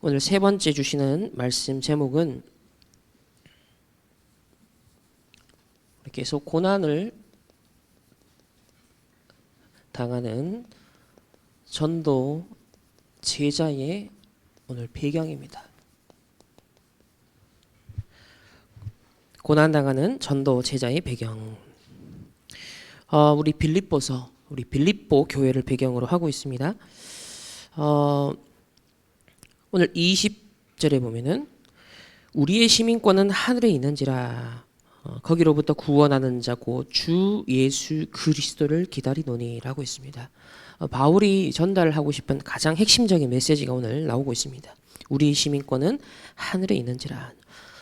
오늘 세 번째 주시는 말씀 제목은 계속 고난을 당하는 전도 제자의 오늘 배경입니다. 고난당하는 전도 제자의 배경. 우리 빌립보 교회를 배경으로 하고 있습니다. 오늘 20절에 보면은 우리의 시민권은 하늘에 있는지라 거기로부터 구원하는 자고 주 예수 그리스도를 기다리노니라고 있습니다. 바울이 전달하고 싶은 가장 핵심적인 메시지가 오늘 나오고 있습니다. 우리의 시민권은 하늘에 있는지라.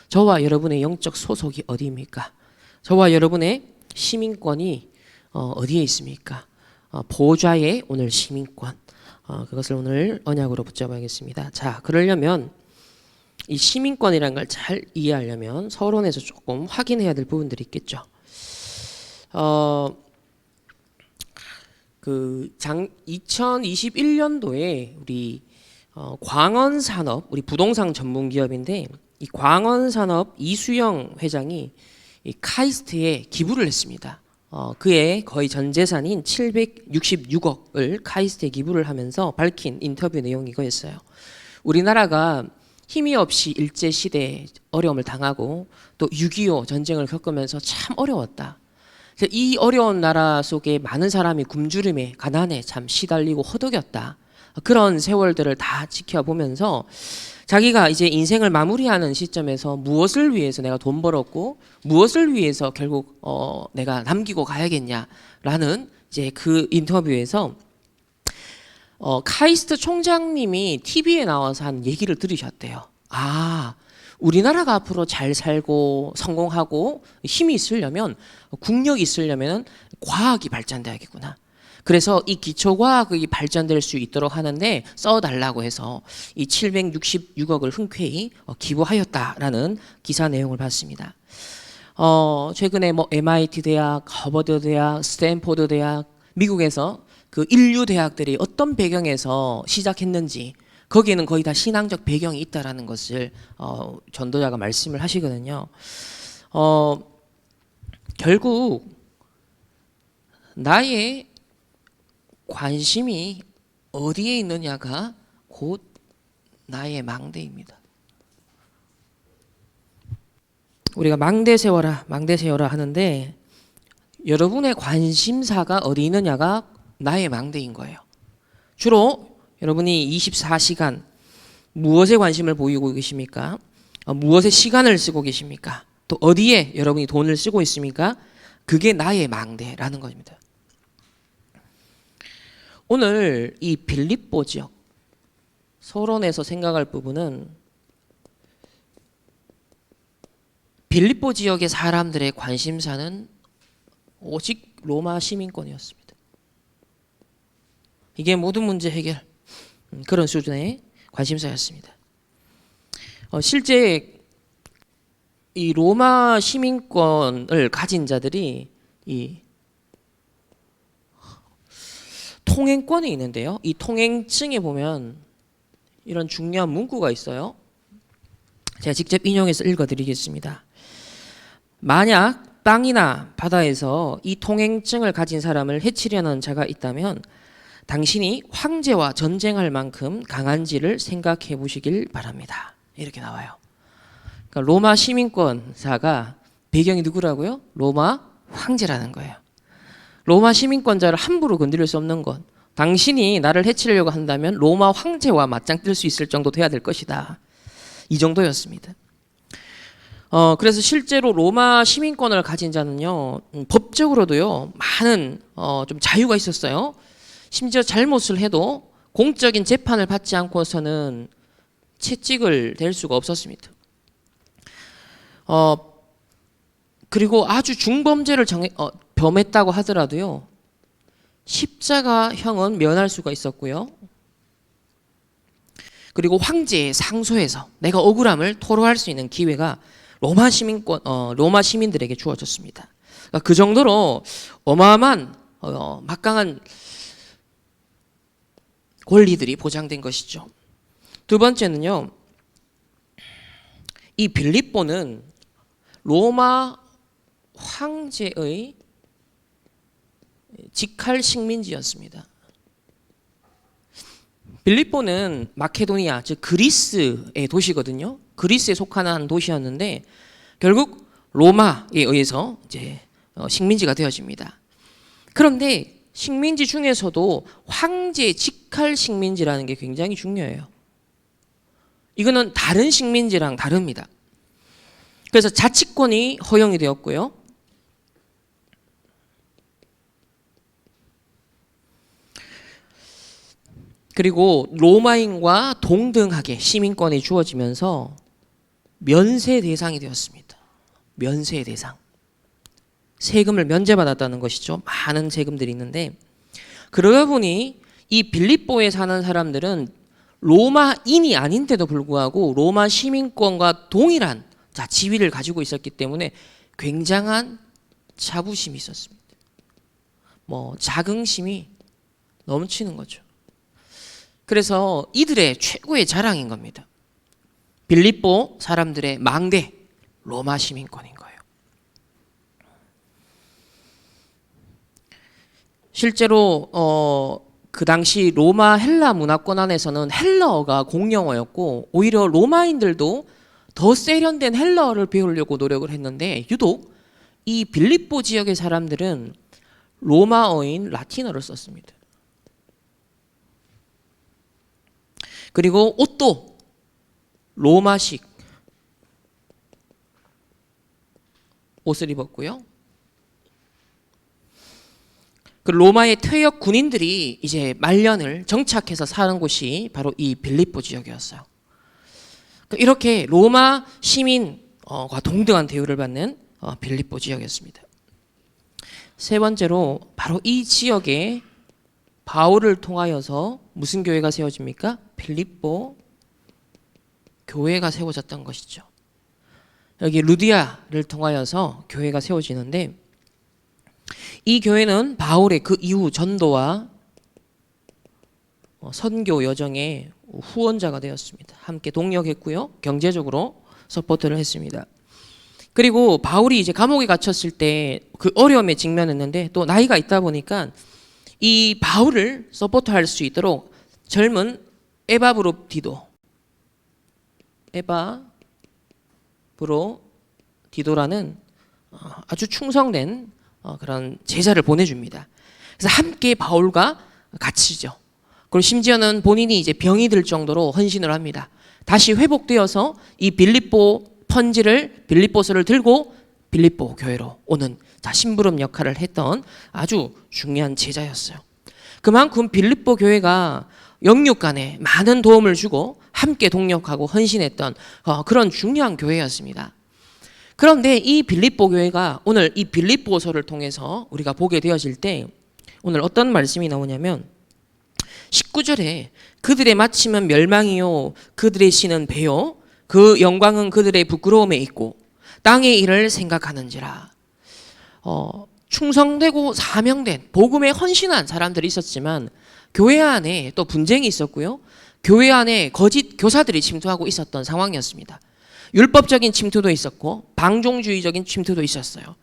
저와 여러분의 영적 소속이 어디입니까? 저와 여러분의 시민권이 어디에 있습니까? 보좌의 오늘 시민권. 그것을 오늘 언약으로 붙잡아야겠습니다. 자, 그러려면 이 시민권이라는 걸 잘 이해하려면 서론에서 조금 확인해야 될 부분들이 있겠죠. 2021년도에 우리 광원산업, 우리 부동산 전문 기업인데 이 광원산업 이수영 회장이 이 카이스트에 기부를 했습니다. 그의 거의 전 재산인 766억을 카이스트에 기부를 하면서 밝힌 인터뷰 내용이 이거였어요. 우리나라가 힘이 없이 일제시대에 어려움을 당하고 또 6.25 전쟁을 겪으면서 참 어려웠다. 이 어려운 나라 속에 많은 사람이 굶주림에 가난에 참 시달리고 허덕였다. 그런 세월들을 다 지켜보면서 자기가 이제 인생을 마무리하는 시점에서 무엇을 위해서 내가 돈 벌었고 무엇을 위해서 결국 내가 남기고 가야겠냐라는 이제 그 인터뷰에서 카이스트 총장님이 TV에 나와서 한 얘기를 들으셨대요. 우리나라가 앞으로 잘 살고 성공하고 힘이 있으려면 국력이 있으려면 과학이 발전돼야겠구나. 그래서 이 기초과학이 발전될 수 있도록 하는데 써달라고 해서 이 766억을 흔쾌히 기부하였다라는 기사 내용을 봤습니다. 최근에 MIT 대학, 하버드 대학, 스탠포드 대학, 미국에서 그 인류 대학들이 어떤 배경에서 시작했는지 거기에는 거의 다 신앙적 배경이 있다라는 것을 전도자가 말씀을 하시거든요. 결국 나의 관심이 어디에 있느냐가 곧 나의 망대입니다. 우리가 망대 세워라 하는데 여러분의 관심사가 어디 있느냐가 나의 망대인 거예요. 주로 여러분이 24시간 무엇에 관심을 보이고 계십니까? 무엇에 시간을 쓰고 계십니까? 또 어디에 여러분이 돈을 쓰고 있습니까? 그게 나의 망대라는 겁니다. 오늘 이 빌립보 지역 서론에서 생각할 부분은 빌립보 지역의 사람들의 관심사는 오직 로마 시민권이었습니다. 이게 모든 문제 해결 그런 수준의 관심사였습니다. 실제 이 로마 시민권을 가진 자들이 이 통행권이 있는데요. 이 통행증에 보면 이런 중요한 문구가 있어요. 제가 직접 인용해서 읽어드리겠습니다. 만약 땅이나 바다에서 이 통행증을 가진 사람을 해치려는 자가 있다면 당신이 황제와 전쟁할 만큼 강한지를 생각해 보시길 바랍니다. 이렇게 나와요. 그러니까 로마 시민권자가 배경이 누구라고요? 로마 황제라는 거예요. 로마 시민권자를 함부로 건드릴 수 없는 것. 당신이 나를 해치려고 한다면 로마 황제와 맞짱 뜰 수 있을 정도 돼야 될 것이다. 이 정도였습니다. 그래서 실제로 로마 시민권을 가진 자는요, 법적으로도요, 많은 좀 자유가 있었어요. 심지어 잘못을 해도 공적인 재판을 받지 않고서는 채찍을 댈 수가 없었습니다. 그리고 아주 중범죄를 범했다고 하더라도요, 십자가형은 면할 수가 있었고요. 그리고 황제의 상소에서 내가 억울함을 토로할 수 있는 기회가 로마 시민들에게 주어졌습니다. 그러니까 그 정도로 어마어마한 막강한 권리들이 보장된 것이죠. 두 번째는요. 이 빌립보는 로마 황제의 직할 식민지였습니다. 빌립보는 마케도니아, 즉 그리스의 도시거든요. 그리스에 속하는 한 도시였는데 결국 로마에 의해서 이제 식민지가 되어집니다. 그런데 식민지 중에서도 황제 직할 식민지라는 게 굉장히 중요해요. 이거는 다른 식민지랑 다릅니다. 그래서 자치권이 허용이 되었고요. 그리고 로마인과 동등하게 시민권이 주어지면서 면세 대상이 되었습니다. 면세 대상. 세금을 면제받았다는 것이죠. 많은 세금들이 있는데 그러다 보니 이 빌립보에 사는 사람들은 로마인이 아닌데도 불구하고 로마 시민권과 동일한 지위를 가지고 있었기 때문에 굉장한 자부심이 있었습니다. 자긍심이 넘치는 거죠. 그래서 이들의 최고의 자랑인 겁니다. 빌립보 사람들의 망대 로마 시민권인 거예요. 실제로 그 당시 로마 헬라 문화권 안에서는 헬라어가 공용어였고 오히려 로마인들도 더 세련된 헬라어를 배우려고 노력을 했는데 유독 이 빌립보 지역의 사람들은 로마어인 라틴어를 썼습니다. 그리고 옷도 로마식 옷을 입었고요. 그 로마의 퇴역 군인들이 이제 말년을 정착해서 사는 곳이 바로 이 빌립보 지역이었어요. 이렇게 로마 시민과 동등한 대우를 받는 빌립보 지역이었습니다. 세 번째로 바로 이 지역에 바울을 통하여서 무슨 교회가 세워집니까? 빌립보 교회가 세워졌던 것이죠. 여기 루디아를 통하여서 교회가 세워지는데 이 교회는 바울의 그 이후 전도와 선교 여정의 후원자가 되었습니다. 함께 동력했고요. 경제적으로 서포트를 했습니다. 그리고 바울이 이제 감옥에 갇혔을 때 그 어려움에 직면했는데 또 나이가 있다 보니까 이 바울을 서포트할 수 있도록 젊은 에바브로 디도라는 아주 충성된 그런 제자를 보내줍니다. 그래서 함께 바울과 갇히죠. 그리고 심지어는 본인이 이제 병이 들 정도로 헌신을 합니다. 다시 회복되어서 이 빌립보서를 들고 빌립보 교회로 오는 심부름 역할을 했던 아주 중요한 제자였어요. 그만큼 빌립보 교회가 영육간에 많은 도움을 주고 함께 동력하고 헌신했던 그런 중요한 교회였습니다. 그런데 이 빌립보 교회가 오늘 이 빌립보서를 통해서 우리가 보게 되어질 때 오늘 어떤 말씀이 나오냐면 19절에 그들의 마침은 멸망이요 그들의 신은 배요 그 영광은 그들의 부끄러움에 있고 땅의 일을 생각하는지라. 충성되고 사명된 복음에 헌신한 사람들이 있었지만 교회 안에 또 분쟁이 있었고요. 교회 안에 거짓 교사들이 침투하고 있었던 상황이었습니다. 율법적인 침투도 있었고 방종주의적인 침투도 있었어요.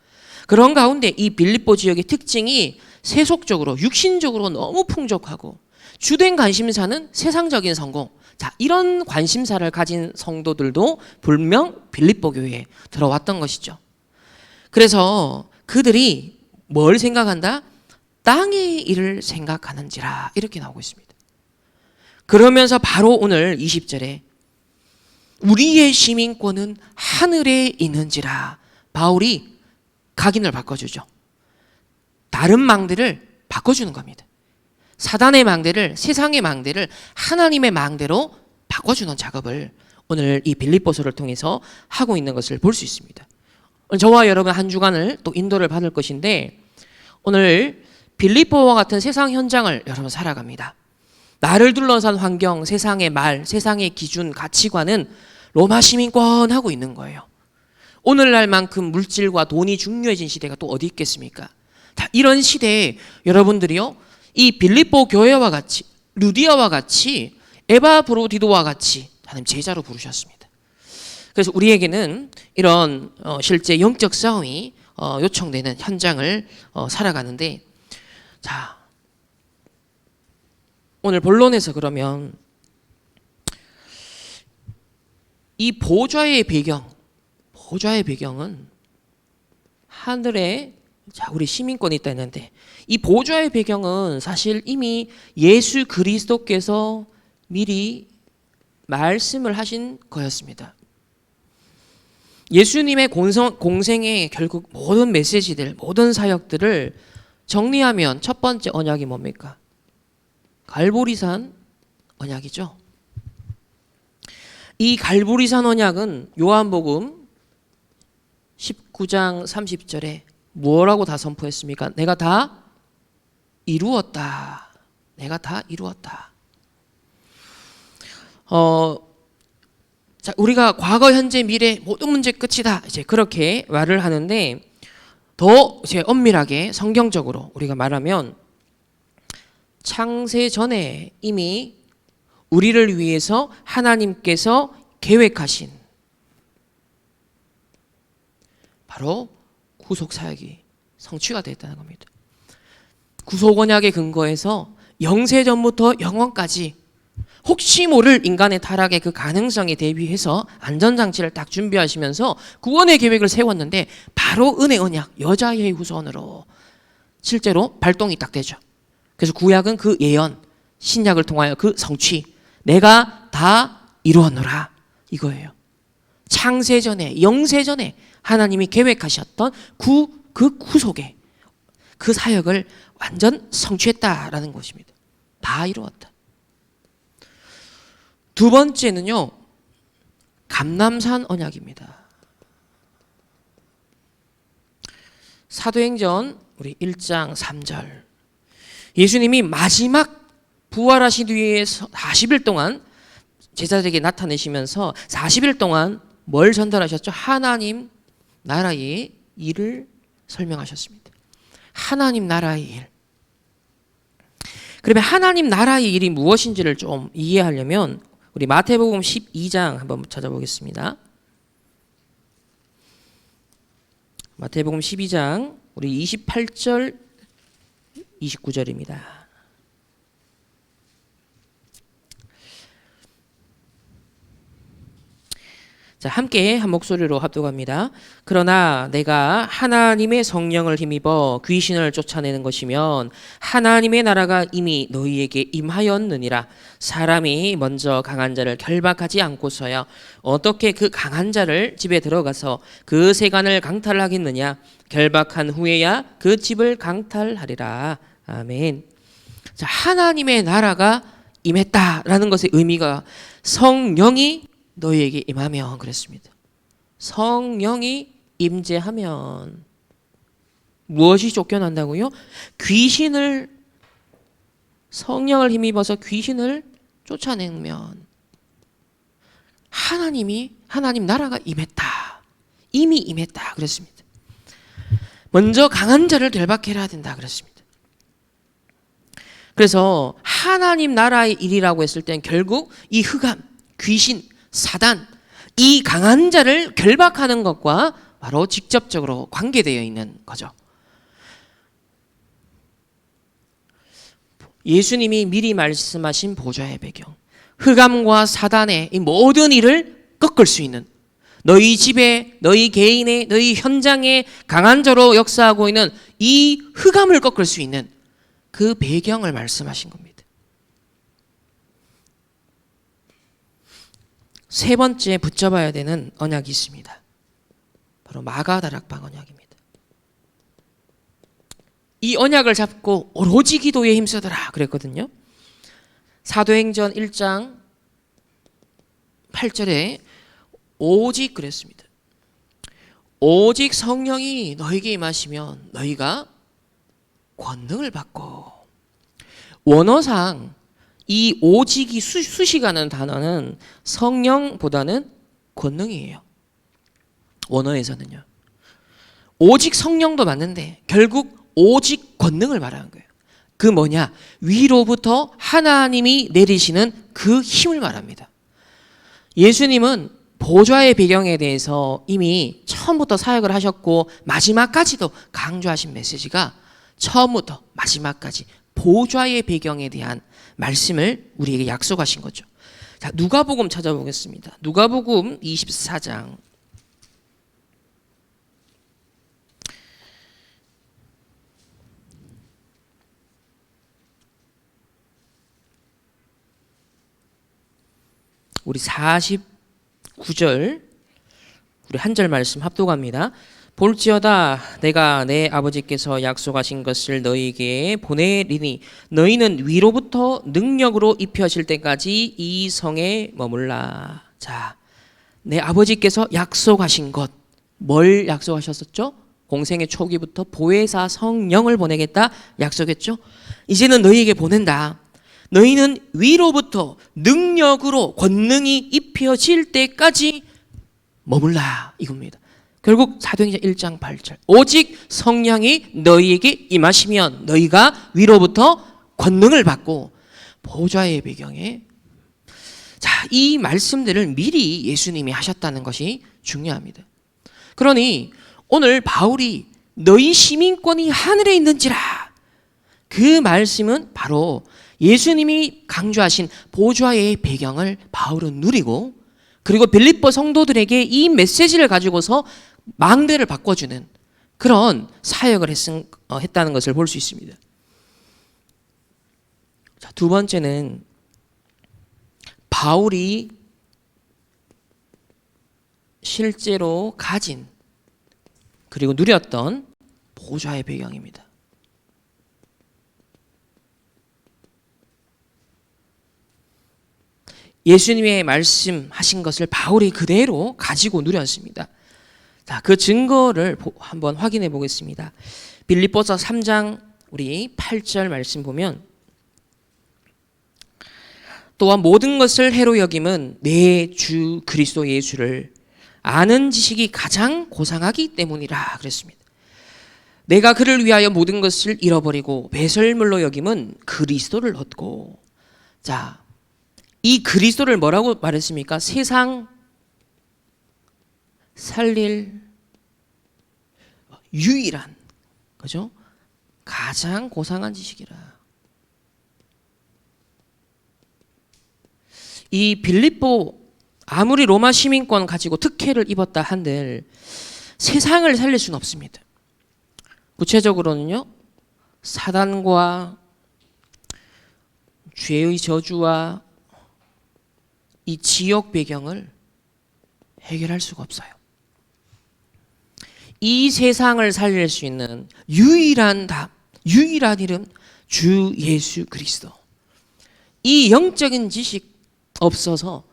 그런 가운데 이 빌립보 지역의 특징이 세속적으로 육신적으로 너무 풍족하고 주된 관심사는 세상적인 성공. 이런 관심사를 가진 성도들도 분명 빌립보 교회에 들어왔던 것이죠. 그래서 그들이 뭘 생각한다? 땅의 일을 생각하는지라 이렇게 나오고 있습니다. 그러면서 바로 오늘 20절에 우리의 시민권은 하늘에 있는지라 바울이 각인을 바꿔주죠. 다른 망대를 바꿔주는 겁니다. 사단의 망대를 세상의 망대를 하나님의 망대로 바꿔주는 작업을 오늘 이 빌립보서를 통해서 하고 있는 것을 볼 수 있습니다. 저와 여러분 한 주간을 또 인도를 받을 것인데 오늘 빌립보와 같은 세상 현장을 여러분 살아갑니다. 나를 둘러싼 환경, 세상의 말, 세상의 기준, 가치관은 로마 시민권하고 있는 거예요. 오늘날만큼 물질과 돈이 중요해진 시대가 또 어디 있겠습니까? 이런 시대에 여러분들이요 이 빌립보 교회와 같이 루디아와 같이 에바브로디도와 같이 하나님 제자로 부르셨습니다. 그래서 우리에게는 이런 실제 영적 싸움이 요청되는 현장을 살아가는데, 자, 오늘 본론에서 그러면 이 보좌의 배경은 하늘에, 자, 우리 시민권이 있다 했는데, 이 보좌의 배경은 사실 이미 예수 그리스도께서 미리 말씀을 하신 거였습니다. 예수님의 공생의 결국 모든 메시지들, 모든 사역들을 정리하면 첫 번째 언약이 뭡니까? 갈보리산 언약이죠. 이 갈보리산 언약은 요한복음 19장 30절에 뭐라고 다 선포했습니까? 내가 다 이루었다. 내가 다 이루었다. 자, 우리가 과거, 현재, 미래 모든 문제 끝이다. 이제 그렇게 말을 하는데, 더 이제 엄밀하게 성경적으로 우리가 말하면 창세 전에 이미 우리를 위해서 하나님께서 계획하신 바로 구속 사역이 성취가 됐다는 겁니다. 구속 언약의 근거에서 영세 전부터 영원까지 혹시 모를 인간의 타락의 그 가능성에 대비해서 안전장치를 딱 준비하시면서 구원의 계획을 세웠는데, 바로 은혜 언약 여자의 후손으로 실제로 발동이 딱 되죠. 그래서 구약은 그 예언, 신약을 통하여 그 성취, 내가 다 이루었노라, 이거예요. 창세 전에, 영세 전에 하나님이 계획하셨던 그 구속의 그 사역을 완전 성취했다라는 것입니다. 다 이루었다. 두 번째는요, 감람산 언약입니다. 사도행전 우리 1장 3절, 예수님이 마지막 부활하신 뒤에 40일 동안 제자들에게 나타내시면서 40일 동안 뭘 전달하셨죠? 하나님 나라의 일을 설명하셨습니다. 하나님 나라의 일. 그러면 하나님 나라의 일이 무엇인지를 좀 이해하려면 우리 마태복음 12장 한번 찾아보겠습니다. 마태복음 12장 우리 28절 29절입니다. 자, 함께 한 목소리로 합독합니다. 그러나 내가 하나님의 성령을 힘입어 귀신을 쫓아내는 것이면 하나님의 나라가 이미 너희에게 임하였느니라. 사람이 먼저 강한 자를 결박하지 않고서야 어떻게 그 강한 자를 집에 들어가서 그 세간을 강탈하겠느냐. 결박한 후에야 그 집을 강탈하리라. 아멘. 자, 하나님의 나라가 임했다라는 것의 의미가 성령이 너희에게 임하면 그랬습니다. 성령이 임재하면 무엇이 쫓겨난다고요? 귀신을, 성령을 힘입어서 귀신을 쫓아내면 하나님 나라가 임했다. 이미 임했다 그랬습니다. 먼저 강한 자를 결박해야 된다 그랬습니다. 그래서 하나님 나라의 일이라고 했을 땐 결국 이 흑암, 귀신, 사단, 이 강한 자를 결박하는 것과 바로 직접적으로 관계되어 있는 거죠. 예수님이 미리 말씀하신 보좌의 배경, 흑암과 사단의 이 모든 일을 꺾을 수 있는, 너희 집에, 너희 개인의, 너희 현장에 강한 자로 역사하고 있는 이 흑암을 꺾을 수 있는 그 배경을 말씀하신 겁니다. 세 번째 붙잡아야 되는 언약이 있습니다. 바로 마가다락방 언약입니다. 이 언약을 잡고 오로지 기도에 힘쓰더라 그랬거든요. 사도행전 1장 8절에 오직 그랬습니다. 오직 성령이 너에게 임하시면 너희가 권능을 받고, 원어상 이 오직이 수식하는 단어는 성령보다는 권능이에요. 원어에서는요. 오직 성령도 맞는데 결국 오직 권능을 말하는 거예요. 그 뭐냐? 위로부터 하나님이 내리시는 그 힘을 말합니다. 예수님은 보좌의 배경에 대해서 이미 처음부터 사역을 하셨고 마지막까지도 강조하신 메시지가 처음부터 마지막까지 보좌의 배경에 대한 말씀을 우리에게 약속하신 거죠. 자, 누가복음 찾아보겠습니다. 누가복음 24장. 우리 49절 우리 한 절 말씀 합독합니다. 볼지어다 내가 내 아버지께서 약속하신 것을 너희에게 보내리니 너희는 위로부터 능력으로 입혀질 때까지 이 성에 머물라. 자, 내 아버지께서 약속하신 것, 뭘 약속하셨었죠? 공생의 초기부터 보혜사 성령을 보내겠다 약속했죠? 이제는 너희에게 보낸다. 너희는 위로부터 능력으로 권능이 입혀질 때까지 머물라 이겁니다. 결국 사도행전 1장 8절 오직 성령이 너희에게 임하시면 너희가 위로부터 권능을 받고 보좌의 배경에 자, 이 말씀들을 미리 예수님이 하셨다는 것이 중요합니다. 그러니 오늘 바울이 너희 시민권이 하늘에 있는지라 그 말씀은 바로 예수님이 강조하신 보좌의 배경을 바울은 누리고 그리고 빌립보 성도들에게 이 메시지를 가지고서 망대를 바꿔주는 그런 사역을 했다는 것을 볼 수 있습니다. 자, 두 번째는 바울이 실제로 가진 그리고 누렸던 보좌의 배경입니다. 예수님의 말씀하신 것을 바울이 그대로 가지고 누렸습니다. 자, 그 증거를 한번 확인해 보겠습니다. 빌립보서 3장 우리 8절 말씀 보면 또한 모든 것을 해로 여김은 내 주 그리스도 예수를 아는 지식이 가장 고상하기 때문이라 그랬습니다. 내가 그를 위하여 모든 것을 잃어버리고 배설물로 여김은 그리스도를 얻고 자, 이 그리스도를 뭐라고 말했습니까? 세상 살릴 유일한 그죠? 가장 고상한 지식이라. 이 빌립보 아무리 로마 시민권 가지고 특혜를 입었다 한들 세상을 살릴 수는 없습니다. 구체적으로는요. 사단과 죄의 저주와 이 지역 배경을 해결할 수가 없어요. 이 세상을 살릴 수 있는 유일한 답, 유일한 이름 주 예수 그리스도. 이 영적인 지식 없어서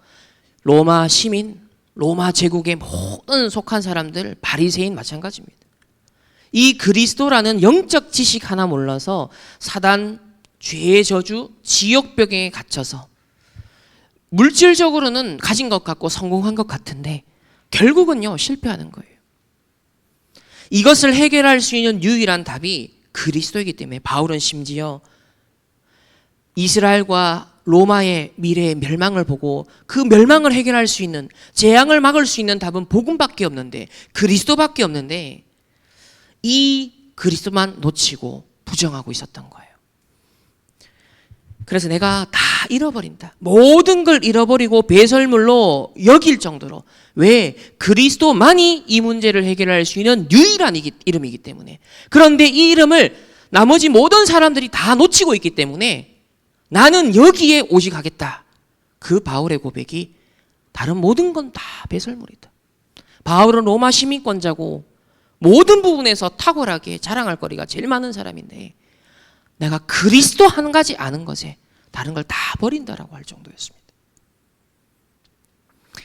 로마 시민, 로마 제국의 모든 속한 사람들, 바리새인 마찬가지입니다. 이 그리스도라는 영적 지식 하나 몰라서 사단, 죄의 저주, 지옥 벽에 갇혀서 물질적으로는 가진 것 같고 성공한 것 같은데 결국은요 실패하는 거예요. 이것을 해결할 수 있는 유일한 답이 그리스도이기 때문에 바울은 심지어 이스라엘과 로마의 미래의 멸망을 보고 그 멸망을 해결할 수 있는 재앙을 막을 수 있는 답은 복음밖에 없는데 그리스도밖에 없는데 이 그리스도만 놓치고 부정하고 있었던 거예요. 그래서 내가 다 잃어버린다. 모든 걸 잃어버리고 배설물로 여길 정도로 왜? 그리스도만이 이 문제를 해결할 수 있는 유일한 이름이기 때문에. 그런데 이 이름을 나머지 모든 사람들이 다 놓치고 있기 때문에 나는 여기에 오직 하겠다. 그 바울의 고백이 다른 모든 건 다 배설물이다. 바울은 로마 시민권자고 모든 부분에서 탁월하게 자랑할 거리가 제일 많은 사람인데 내가 그리스도 한 가지 아는 것에 다른 걸 다 버린다라고 할 정도였습니다.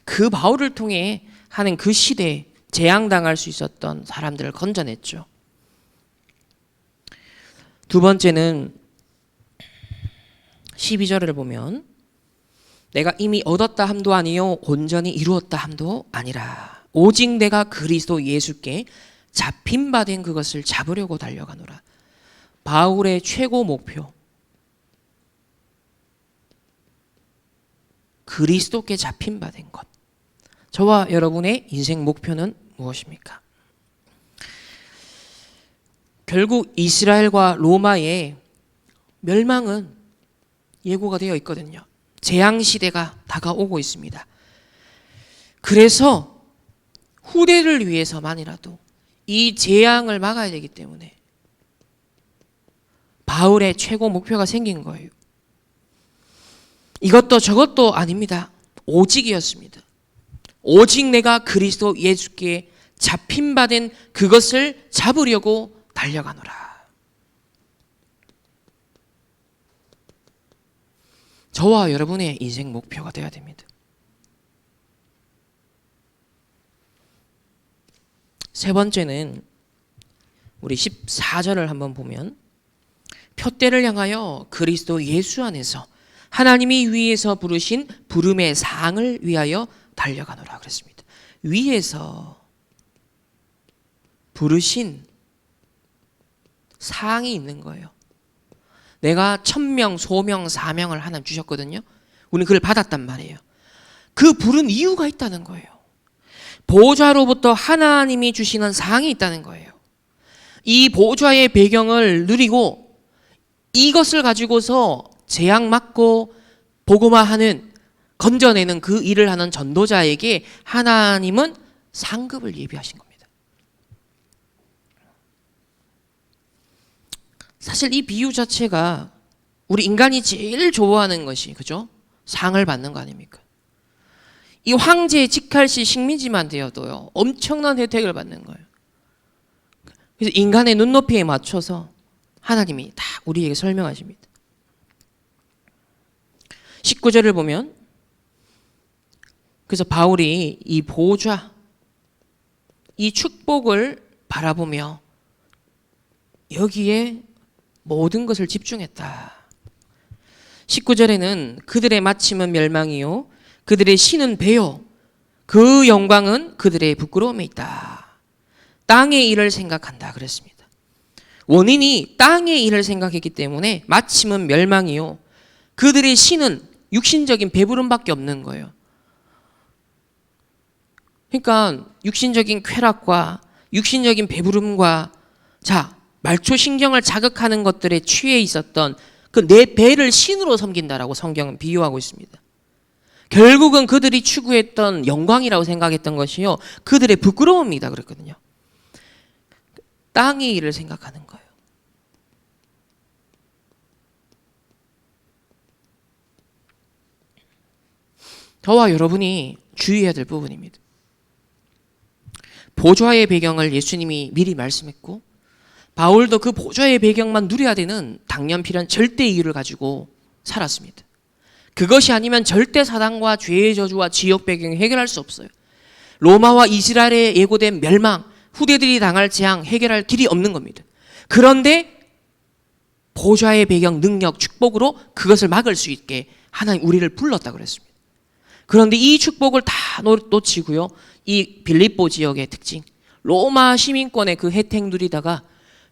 그 바울을 통해 하는 그 시대에 재앙당할 수 있었던 사람들을 건져냈죠. 두 번째는 12절을 보면 내가 이미 얻었다 함도 아니요 온전히 이루었다 함도 아니라 오직 내가 그리스도 예수께 잡힌 바 된 그것을 잡으려고 달려가노라. 바울의 최고 목표 그리스도께 잡힌 바 된 것. 저와 여러분의 인생 목표는 무엇입니까? 결국 이스라엘과 로마의 멸망은 예고가 되어 있거든요. 재앙 시대가 다가오고 있습니다. 그래서 후대를 위해서만이라도 이 재앙을 막아야 되기 때문에 바울의 최고 목표가 생긴 거예요. 이것도 저것도 아닙니다. 오직이었습니다. 오직 내가 그리스도 예수께 잡힌 바 된 그것을 잡으려고 달려가노라. 저와 여러분의 인생 목표가 되어야 됩니다. 세 번째는 우리 14절을 한번 보면 표대를 향하여 그리스도 예수 안에서 하나님이 위에서 부르신 부름의 상을 위하여 달려가노라 그랬습니다. 위에서 부르신 상이 있는 거예요. 내가 1000명, 소명, 사명을 하나님 주셨거든요. 우리는 그걸 받았단 말이에요. 그 부른 이유가 있다는 거예요. 보좌로부터 하나님이 주시는 상이 있다는 거예요. 이 보좌의 배경을 누리고 이것을 가지고서 재앙 막고 복음화하는, 건져내는 그 일을 하는 전도자에게 하나님은 상급을 예비하신 겁니다. 사실 이 비유 자체가 우리 인간이 제일 좋아하는 것이, 그죠? 상을 받는 거 아닙니까? 이 황제 직할시 식민지만 되어도요, 엄청난 혜택을 받는 거예요. 그래서 인간의 눈높이에 맞춰서 하나님이 다 우리에게 설명하십니다. 19절을 보면, 그래서 바울이 이 보좌, 이 축복을 바라보며 여기에 모든 것을 집중했다. 19절에는 그들의 마침은 멸망이요 그들의 신은 배요 그 영광은 그들의 부끄러움에 있다. 땅의 일을 생각한다 그랬습니다. 원인이 땅의 일을 생각했기 때문에 마침은 멸망이요 그들의 신은 육신적인 배부름밖에 없는 거예요. 그러니까 육신적인 쾌락과 육신적인 배부름과 말초신경을 자극하는 것들에 취해 있었던 그 내 배를 신으로 섬긴다라고 성경은 비유하고 있습니다. 결국은 그들이 추구했던 영광이라고 생각했던 것이요 그들의 부끄러움이다 그랬거든요. 땅의 일을 생각하는 거예요. 저와 여러분이 주의해야 될 부분입니다. 보좌의 배경을 예수님이 미리 말씀했고 바울도 그 보좌의 배경만 누려야 되는 당연필연 절대 이유를 가지고 살았습니다. 그것이 아니면 절대 사단과 죄의 저주와 지옥 배경을 해결할 수 없어요. 로마와 이스라엘에 예고된 멸망, 후대들이 당할 재앙 해결할 길이 없는 겁니다. 그런데 보좌의 배경, 능력, 축복으로 그것을 막을 수 있게 하나님 우리를 불렀다 그랬습니다. 그런데 이 축복을 다 놓치고요. 이 빌립보 지역의 특징, 로마 시민권의 그 혜택 누리다가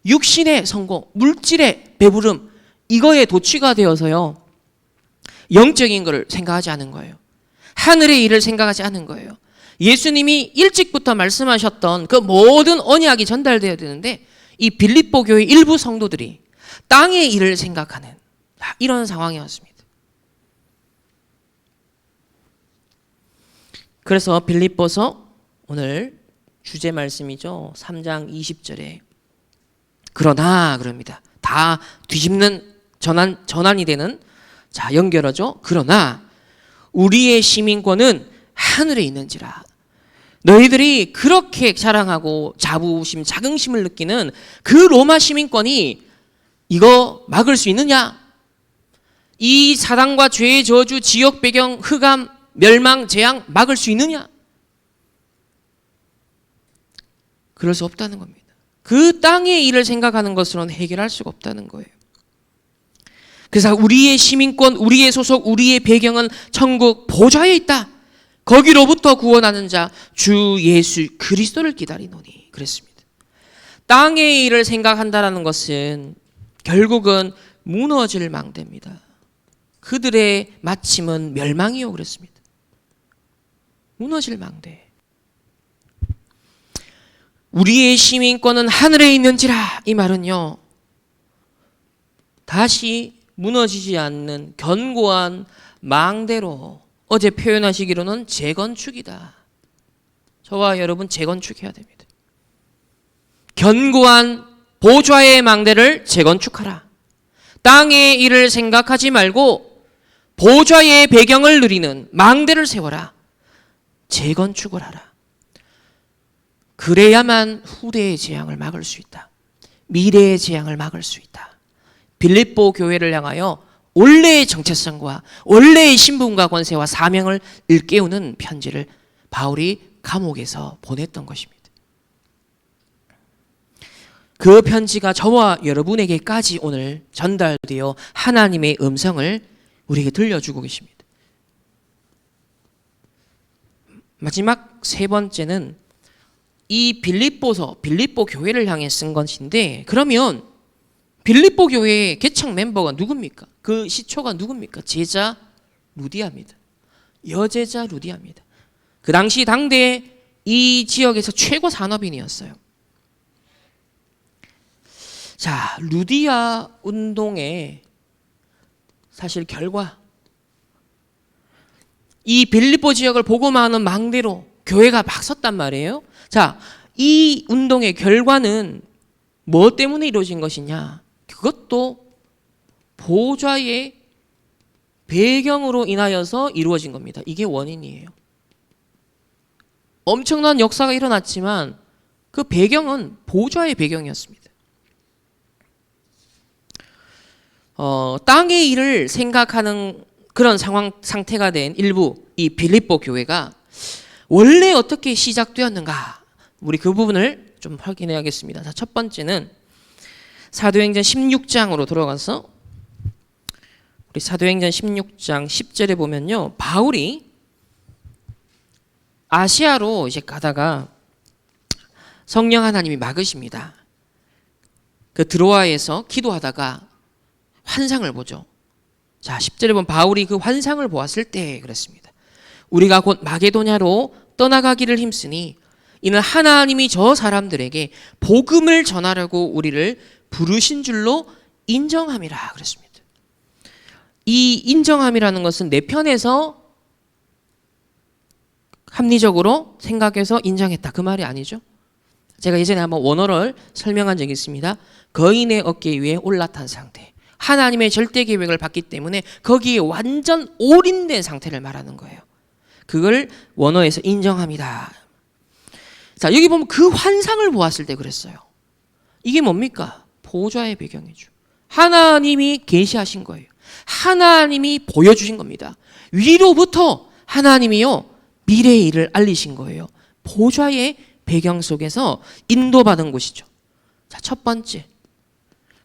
육신의 성공, 물질의 배부름, 이거에 도취가 되어서요. 영적인 것을 생각하지 않은 거예요. 하늘의 일을 생각하지 않은 거예요. 예수님이 일찍부터 말씀하셨던 그 모든 언약이 전달되어야 되는데 이 빌립보 교회 일부 성도들이 땅의 일을 생각하는 이런 상황이었습니다. 그래서 빌립보서 오늘 주제 말씀이죠. 3장 20절에 그러나 그럽니다. 다 뒤집는 전환이 되는 연결하죠. 그러나 우리의 시민권은 하늘에 있는지라. 너희들이 그렇게 자랑하고 자부심, 자긍심을 느끼는 그 로마 시민권이 이거 막을 수 있느냐? 이 사단과 죄의 저주, 지역 배경, 흑암, 멸망, 재앙 막을 수 있느냐? 그럴 수 없다는 겁니다. 그 땅의 일을 생각하는 것으로는 해결할 수가 없다는 거예요. 그래서 우리의 시민권, 우리의 소속, 우리의 배경은 천국 보좌에 있다. 거기로부터 구원하는 자 주 예수 그리스도를 기다리노니 그랬습니다. 땅의 일을 생각한다라는 것은 결국은 무너질 망대입니다. 그들의 마침은 멸망이요 그랬습니다. 무너질 망대. 우리의 시민권은 하늘에 있는지라, 이 말은요, 다시 무너지지 않는 견고한 망대로, 어제 표현하시기로는 재건축이다. 저와 여러분 재건축해야 됩니다. 견고한 보좌의 망대를 재건축하라. 땅의 일을 생각하지 말고 보좌의 배경을 누리는 망대를 세워라. 재건축을 하라. 그래야만 후대의 재앙을 막을 수 있다. 미래의 재앙을 막을 수 있다. 빌립보 교회를 향하여 원래의 정체성과 원래의 신분과 권세와 사명을 일깨우는 편지를 바울이 감옥에서 보냈던 것입니다. 그 편지가 저와 여러분에게까지 오늘 전달되어 하나님의 음성을 우리에게 들려주고 계십니다. 마지막 세 번째는 이 빌립보서, 빌립보 교회를 향해 쓴 것인데, 그러면 빌립보 교회의 개척 멤버가 누굽니까? 그 시초가 누굽니까? 제자 루디아입니다. 여제자 루디아입니다. 그 당시 당대 이 지역에서 최고 산업인이었어요. 자, 루디아 운동의 사실 결과, 이 빌립보 지역을 복음하는 망대로 교회가 막 섰단 말이에요. 자, 이 운동의 결과는 뭐 때문에 이루어진 것이냐? 그것도 보좌의 배경으로 인하여서 이루어진 겁니다. 이게 원인이에요. 엄청난 역사가 일어났지만 그 배경은 보좌의 배경이었습니다. 땅의 일을 생각하는 그런 상태가 된 일부 이 빌립보 교회가 원래 어떻게 시작되었는가, 우리 그 부분을 좀 확인해야겠습니다. 자, 첫 번째는 사도행전 16장으로 들어가서 우리 사도행전 16장 10절에 보면요, 바울이 아시아로 이제 가다가 성령 하나님이 막으십니다. 그 드로아에서 기도하다가 환상을 보죠. 자, 10절에 보면 바울이 그 환상을 보았을 때 그랬습니다. 우리가 곧 마게도냐로 떠나가기를 힘쓰니 이는 하나님이 저 사람들에게 복음을 전하려고 우리를 부르신 줄로 인정함이라 그랬습니다. 이 인정함이라는 것은 내 편에서 합리적으로 생각해서 인정했다, 그 말이 아니죠. 제가 예전에 한번 원어를 설명한 적이 있습니다. 거인의 어깨 위에 올라탄 상태, 하나님의 절대 계획을 받기 때문에 거기에 완전 올인된 상태를 말하는 거예요. 그걸 원어에서 인정합니다. 자, 여기 보면 그 환상을 보았을 때 그랬어요. 이게 뭡니까? 보좌의 배경이죠. 하나님이 계시하신 거예요. 하나님이 보여주신 겁니다. 위로부터 하나님이요, 미래의 일을 알리신 거예요. 보좌의 배경 속에서 인도받은 곳이죠. 자, 첫 번째.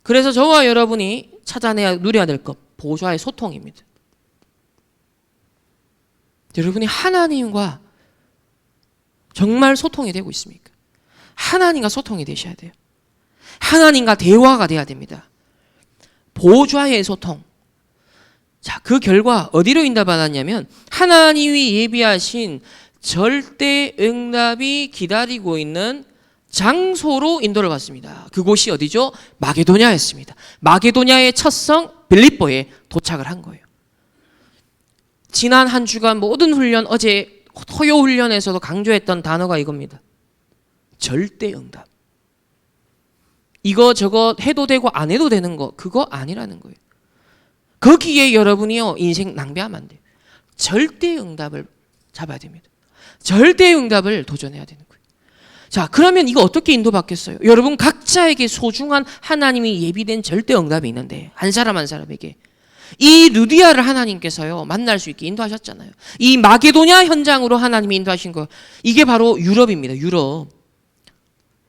그래서 저와 여러분이 찾아내야 누려야 될 것, 보좌의 소통입니다. 여러분이 하나님과 정말 소통이 되고 있습니까? 하나님과 소통이 되셔야 돼요. 하나님과 대화가 돼야 됩니다. 보좌의 소통. 자, 그 결과 어디로 인도받았냐면 하나님이 예비하신 절대 응답이 기다리고 있는 장소로 인도를 받습니다. 그곳이 어디죠? 마게도냐였습니다. 마게도냐의 첫 성 빌립보에 도착을 한 거예요. 지난 한 주간 모든 훈련, 어제 토요 훈련에서도 강조했던 단어가 이겁니다. 절대 응답. 이거 저거 해도 되고 안 해도 되는 거, 그거 아니라는 거예요. 거기에 여러분이요, 인생 낭비하면 안 돼요. 절대 응답을 잡아야 됩니다. 절대 응답을 도전해야 되는 거예요. 자, 그러면 이거 어떻게 인도받겠어요? 여러분 각자에게 소중한 하나님이 예비된 절대 응답이 있는데, 한 사람 한 사람에게 이 루디아를 하나님께서요 만날 수 있게 인도하셨잖아요. 이 마게도냐 현장으로 하나님이 인도하신 거, 이게 바로 유럽입니다. 유럽.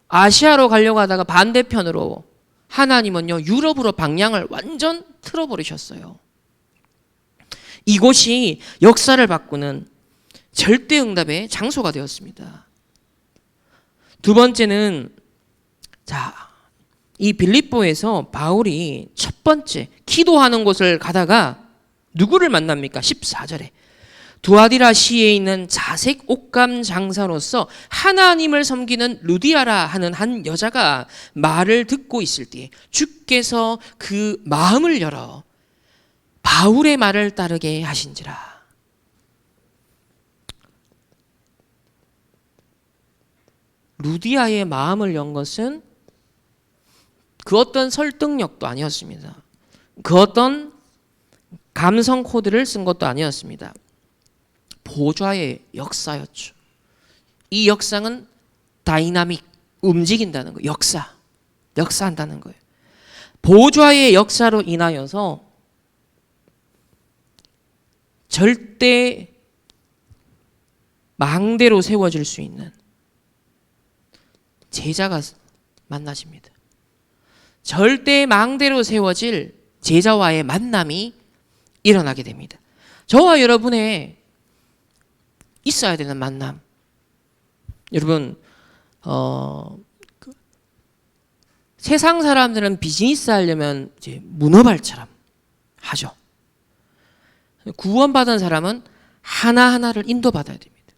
아시아로 가려고 하다가 반대편으로 하나님은요 유럽으로 방향을 완전 틀어버리셨어요. 이곳이 역사를 바꾸는 절대응답의 장소가 되었습니다. 두 번째는, 자, 이 빌립보에서 바울이 첫 번째 기도하는 곳을 가다가 누구를 만납니까? 14절에 두아디라 시에 있는 자색 옷감 장사로서 하나님을 섬기는 루디아라 하는 한 여자가 말을 듣고 있을 때 주께서 그 마음을 열어 바울의 말을 따르게 하신지라. 루디아의 마음을 연 것은 그 어떤 설득력도 아니었습니다. 그 어떤 감성 코드를 쓴 것도 아니었습니다. 보좌의 역사였죠. 이 역사는 다이나믹, 움직인다는 거예요. 역사한다는 거예요. 보좌의 역사로 인하여서 절대 망대로 세워질 수 있는 제자가 만나집니다. 절대 망대로 세워질 제자와의 만남이 일어나게 됩니다. 저와 여러분의 있어야 되는 만남. 여러분, 세상 사람들은 비즈니스 하려면 이제 문어발처럼 하죠. 구원받은 사람은 하나하나를 인도받아야 됩니다.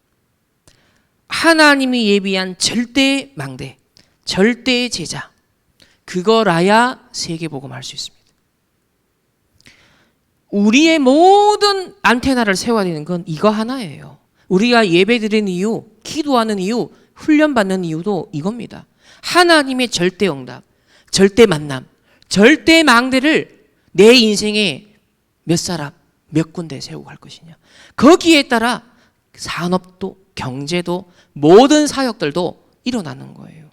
하나님이 예비한 절대 망대, 절대 제자, 그거라야 세계복음 할 수 있습니다. 우리의 모든 안테나를 세워야 되는 건 이거 하나예요. 우리가 예배드리는 이유, 기도하는 이유, 훈련받는 이유도 이겁니다. 하나님의 절대 응답, 절대 만남, 절대 망대를 내 인생에 몇 사람, 몇 군데 세우고 갈 것이냐. 거기에 따라 산업도, 경제도, 모든 사역들도 일어나는 거예요.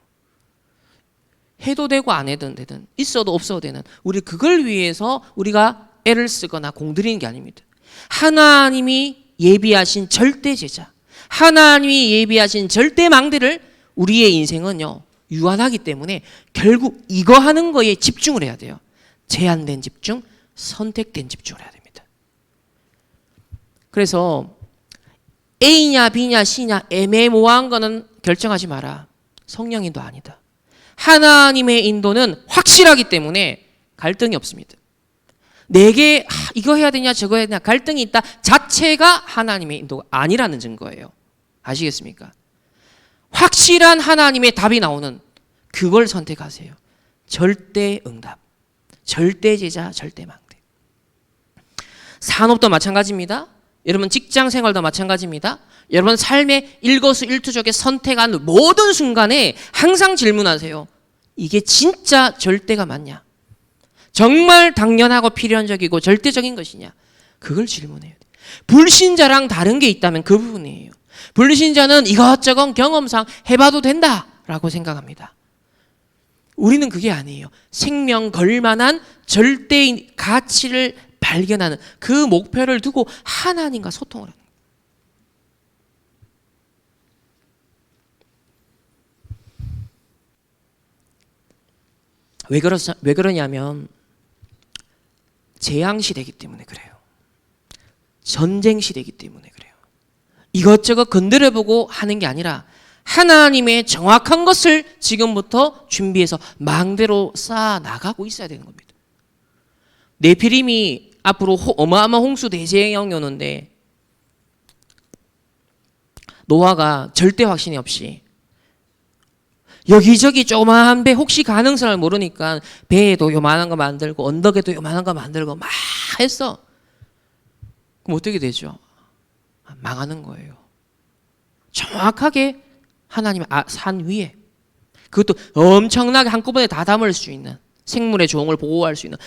해도 되고 안 해도 되든, 있어도 없어도 되는, 우리 그걸 위해서 우리가 애를 쓰거나 공들이는 게 아닙니다. 하나님이 예비하신 절대 제자, 하나님이 예비하신 절대 망대를 우리의 인생은요 유한하기 때문에 결국 이거 하는 거에 집중을 해야 돼요. 제한된 집중, 선택된 집중을 해야 됩니다. 그래서 A냐 B냐 C냐 애매모호한 거는 결정하지 마라. 성령인도 아니다. 하나님의 인도는 확실하기 때문에 갈등이 없습니다. 내게 이거 해야 되냐 저거 해야 되냐 갈등이 있다 자체가 하나님의 인도가 아니라는 증거예요. 아시겠습니까? 확실한 하나님의 답이 나오는 그걸 선택하세요. 절대 응답, 절대 제자, 절대 망대. 산업도 마찬가지입니다. 여러분 직장 생활도 마찬가지입니다. 여러분 삶의 일거수일투족에 선택한 모든 순간에 항상 질문하세요. 이게 진짜 절대가 맞냐? 정말 당연하고 필연적이고 절대적인 것이냐? 그걸 질문해야 돼. 불신자랑 다른 게 있다면 그 부분이에요. 불신자는 이것저것 경험상 해봐도 된다라고 생각합니다. 우리는 그게 아니에요. 생명 걸만한 절대인 가치를 발견하는 그 목표를 두고 하나님과 소통을 하는 거예요. 왜 그러냐면 재앙시대이기 때문에 그래요. 전쟁시대이기 때문에 그래요. 이것저것 건드려보고 하는 게 아니라 하나님의 정확한 것을 지금부터 준비해서 망대로 쌓아 나가고 있어야 되는 겁니다. 네피림이 앞으로 어마어마한 홍수 대재앙이 오는데 노아가 절대 확신이 없이 여기저기 조그마한 배 혹시 가능성을 모르니까 배에도 요만한 거 만들고 언덕에도 요만한 거 만들고 막 했어. 그럼 어떻게 되죠? 망하는 거예요. 정확하게 하나님 산 위에 그것도 엄청나게 한꺼번에 다 담을 수 있는 생물의 종을 보호할 수 있는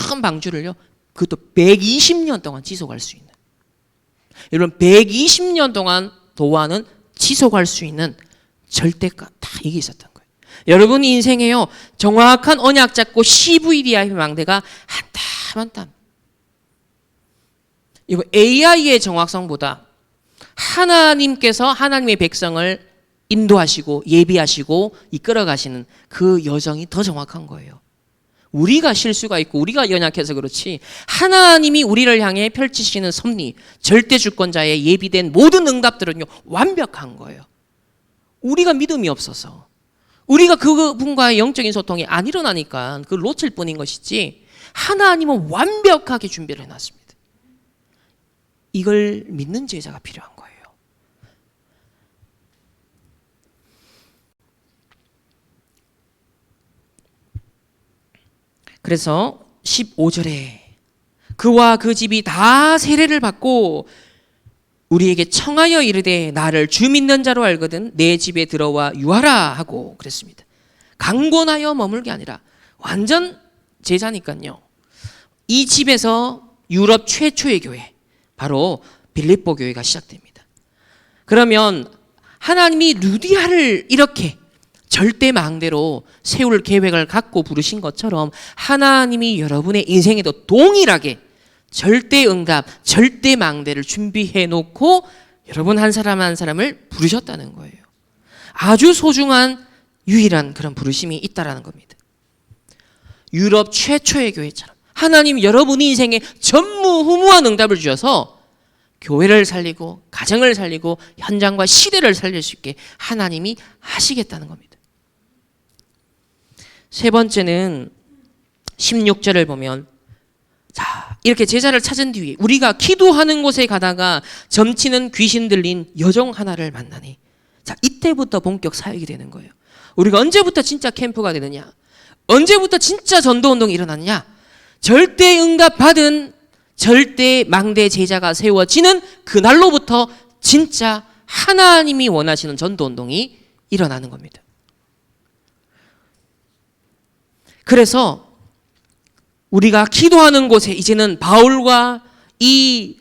큰 방주를요. 그것도 120년 동안 지속할 수 있는 여러분 120년 동안 노아는 지속할 수 있는 절대가 다 이게 있었던 거예요. 여러분 인생에요 정확한 언약 잡고 CVDIP 망대가 한 땀 한 땀 이거 AI의 정확성보다 하나님께서 하나님의 백성을 인도하시고 예비하시고 이끌어가시는 그 여정이 더 정확한 거예요. 우리가 실수가 있고 우리가 연약해서 그렇지 하나님이 우리를 향해 펼치시는 섭리 절대 주권자의 예비된 모든 응답들은요 완벽한 거예요. 우리가 믿음이 없어서 우리가 그분과의 영적인 소통이 안 일어나니까 그걸 놓칠 뿐인 것이지 하나님은 완벽하게 준비를 해놨습니다. 이걸 믿는 제자가 필요한 거예요. 그래서 15절에 그와 그 집이 다 세례를 받고 우리에게 청하여 이르되 나를 주 믿는 자로 알거든 내 집에 들어와 유하라 하고 그랬습니다. 강권하여 머물 게 아니라 완전 제자니까요. 이 집에서 유럽 최초의 교회, 바로 빌립보 교회가 시작됩니다. 그러면 하나님이 루디아를 이렇게 절대 망대로 세울 계획을 갖고 부르신 것처럼 하나님이 여러분의 인생에도 동일하게 절대 응답, 절대 망대를 준비해 놓고 여러분 한 사람 한 사람을 부르셨다는 거예요. 아주 소중한 유일한 그런 부르심이 있다라는 겁니다. 유럽 최초의 교회처럼 하나님 여러분 인생에 전무후무한 응답을 주셔서 교회를 살리고 가정을 살리고 현장과 시대를 살릴 수 있게 하나님이 하시겠다는 겁니다. 세 번째는 16절을 보면 자, 이렇게 제자를 찾은 뒤에 우리가 기도하는 곳에 가다가 점치는 귀신 들린 여종 하나를 만나니, 자, 이때부터 본격 사역이 되는 거예요. 우리가 언제부터 진짜 캠프가 되느냐? 언제부터 진짜 전도운동이 일어났냐? 절대 응답 받은 절대 망대 제자가 세워지는 그날로부터 진짜 하나님이 원하시는 전도운동이 일어나는 겁니다. 그래서 우리가 기도하는 곳에 이제는 바울과 이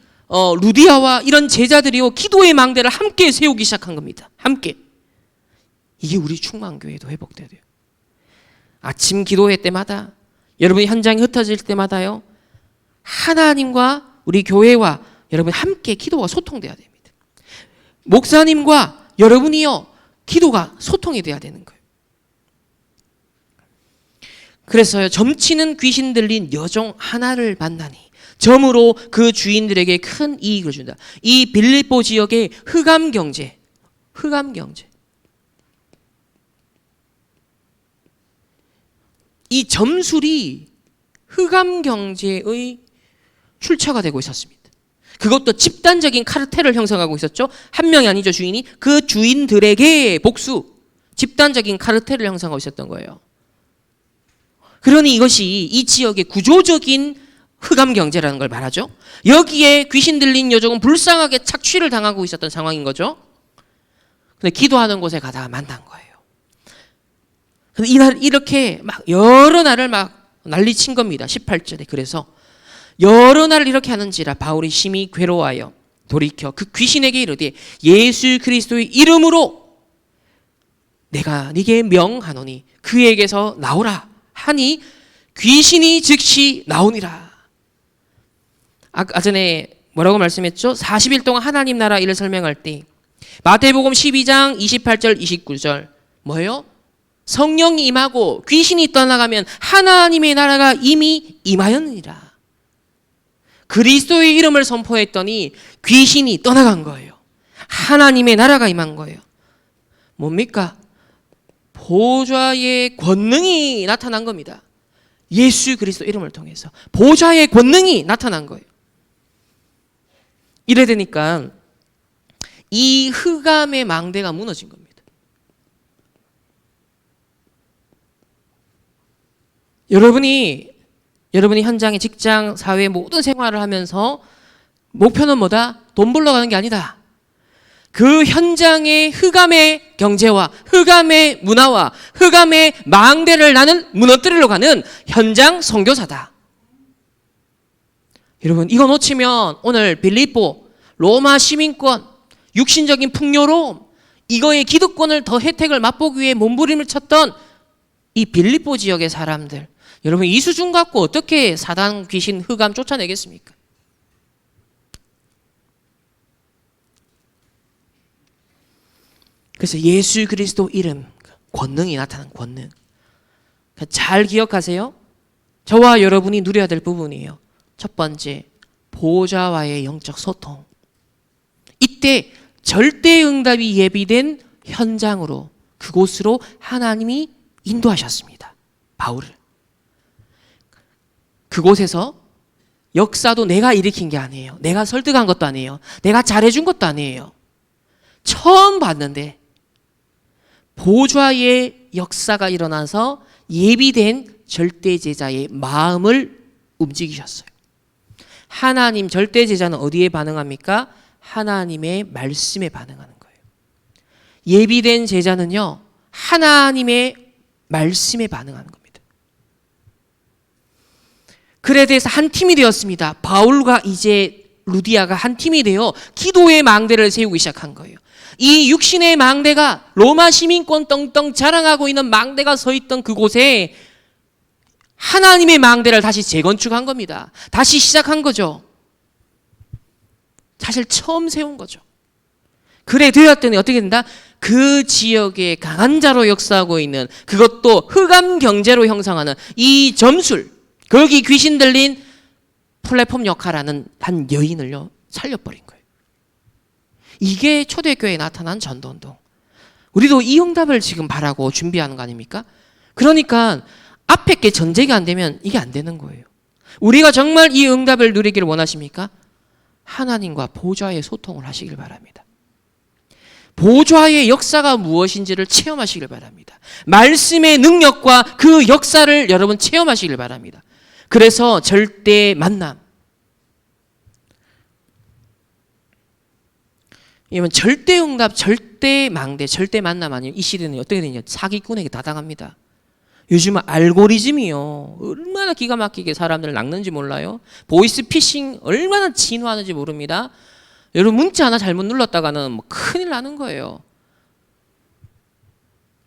루디아와 이런 제자들이요 기도의 망대를 함께 세우기 시작한 겁니다. 함께. 이게 우리 충만교회도 회복돼야 돼요. 아침 기도회 때마다 여러분이 현장에 흩어질 때마다요 하나님과 우리 교회와 여러분 함께 기도가 소통돼야 됩니다. 목사님과 여러분이요 기도가 소통이 돼야 되는 거예요. 그래서요 점치는 귀신 들린 여종 하나를 만나니 점으로 그 주인들에게 큰 이익을 준다. 이 빌립보 지역의 흑암 경제 이 점술이 흑암 경제의 출처가 되고 있었습니다. 그것도 집단적인 카르텔을 형성하고 있었죠. 한 명이 아니죠, 주인이. 그 주인들에게 복수, 집단적인 카르텔을 형성하고 있었던 거예요. 그러니 이것이 이 지역의 구조적인 흑암 경제라는 걸 말하죠. 여기에 귀신 들린 여종은 불쌍하게 착취를 당하고 있었던 상황인 거죠. 근데 기도하는 곳에 가다가 만난 거예요. 근데 이날 이렇게 막 여러 날을 막 난리친 겁니다. 18절에. 그래서 여러 날을 이렇게 하는지라 바울이 심히 괴로워하여 돌이켜 그 귀신에게 이르되 예수 그리스도의 이름으로 내가 네게 명하노니 그에게서 나오라 하니 귀신이 즉시 나오니라. 아까 전에 뭐라고 말씀했죠? 40일 동안 하나님 나라 일을 설명할 때 마태복음 12장 28절 29절 뭐예요? 성령이 임하고 귀신이 떠나가면 하나님의 나라가 이미 임하였느니라. 그리스도의 이름을 선포했더니 귀신이 떠나간 거예요. 하나님의 나라가 임한 거예요. 뭡니까? 보좌의 권능이 나타난 겁니다. 예수 그리스도 이름을 통해서 보좌의 권능이 나타난 거예요. 이래 되니까 이 흑암의 망대가 무너진 겁니다. 여러분이 현장에 직장, 사회 모든 생활을 하면서 목표는 뭐다? 돈 벌러 가는 게 아니다. 그 현장의 흑암의 경제와 흑암의 문화와 흑암의 망대를 나는 무너뜨리러 가는 현장 선교사다. 여러분 이거 놓치면 오늘 빌립보, 로마 시민권, 육신적인 풍요로움 이거의 기득권을 더 혜택을 맛보기 위해 몸부림을 쳤던 이 빌립보 지역의 사람들 여러분 이 수준 갖고 어떻게 사단 귀신 흑암 쫓아내겠습니까? 그래서 예수 그리스도 이름 권능이 나타난 권능 잘 기억하세요. 저와 여러분이 누려야 될 부분이에요. 첫 번째 보호자와의 영적 소통. 이때 절대 응답이 예비된 현장으로 그곳으로 하나님이 인도하셨습니다. 바울을. 그곳에서 역사도 내가 일으킨 게 아니에요. 내가 설득한 것도 아니에요. 내가 잘해준 것도 아니에요. 처음 봤는데 보좌의 역사가 일어나서 예비된 절대제자의 마음을 움직이셨어요. 하나님 절대제자는 어디에 반응합니까? 하나님의 말씀에 반응하는 거예요. 예비된 제자는요, 하나님의 말씀에 반응하는 겁니다. 그에 대해서 한 팀이 되었습니다. 바울과 이제 루디아가 한 팀이 되어 기도의 망대를 세우기 시작한 거예요. 이 육신의 망대가 로마 시민권 떵떵 자랑하고 있는 망대가 서 있던 그곳에 하나님의 망대를 다시 재건축한 겁니다. 다시 시작한 거죠. 사실 처음 세운 거죠. 그래 되었더니 어떻게 된다? 그 지역에 강한 자로 역사하고 있는, 그것도 흑암 경제로 형성하는 이 점술, 거기 귀신 들린 플랫폼 역할하는 한 여인을요 살려버린 거예요. 이게 초대교회에 나타난 전도운동. 우리도 이 응답을 지금 바라고 준비하는 거 아닙니까? 그러니까 앞에 게 전제가 안 되면 이게 안 되는 거예요. 우리가 정말 이 응답을 누리기를 원하십니까? 하나님과 보좌의 소통을 하시길 바랍니다. 보좌의 역사가 무엇인지를 체험하시길 바랍니다. 말씀의 능력과 그 역사를 여러분 체험하시길 바랍니다. 그래서 절대 만남, 이러면 절대 응답, 절대 망대, 절대 만남 아니면 이 시대는 어떻게 되냐? 사기꾼에게 다 당합니다. 요즘은 알고리즘이요, 얼마나 기가 막히게 사람들을 낚는지 몰라요. 보이스 피싱 얼마나 진화하는지 모릅니다. 여러분 문자 하나 잘못 눌렀다가는 뭐 큰일 나는 거예요.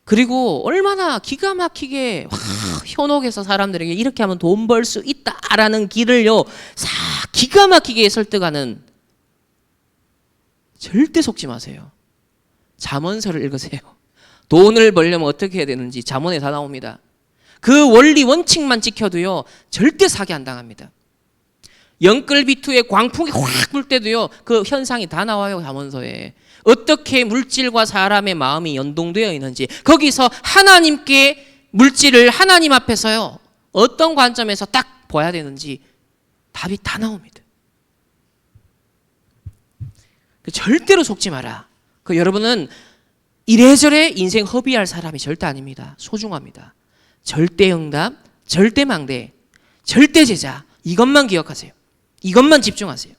그리고 얼마나 기가 막히게 현혹해서 사람들에게 이렇게 하면 돈 벌 수 있다라는 길을요 기가 막히게 설득하는. 절대 속지 마세요. 잠언서를 읽으세요. 돈을 벌려면 어떻게 해야 되는지 잠언에 다 나옵니다. 그 원리 원칙만 지켜도요 절대 사기 안 당합니다. 영끌비투에 광풍이 확 불 때도요 그 현상이 다 나와요. 잠언서에 어떻게 물질과 사람의 마음이 연동되어 있는지, 거기서 하나님께 물질을 하나님 앞에서요 어떤 관점에서 딱 봐야 되는지 답이 다 나옵니다. 절대로 속지 마라. 여러분은 이래저래 인생 허비할 사람이 절대 아닙니다. 소중합니다. 절대 응답, 절대 망대, 절대 제자, 이것만 기억하세요. 이것만 집중하세요.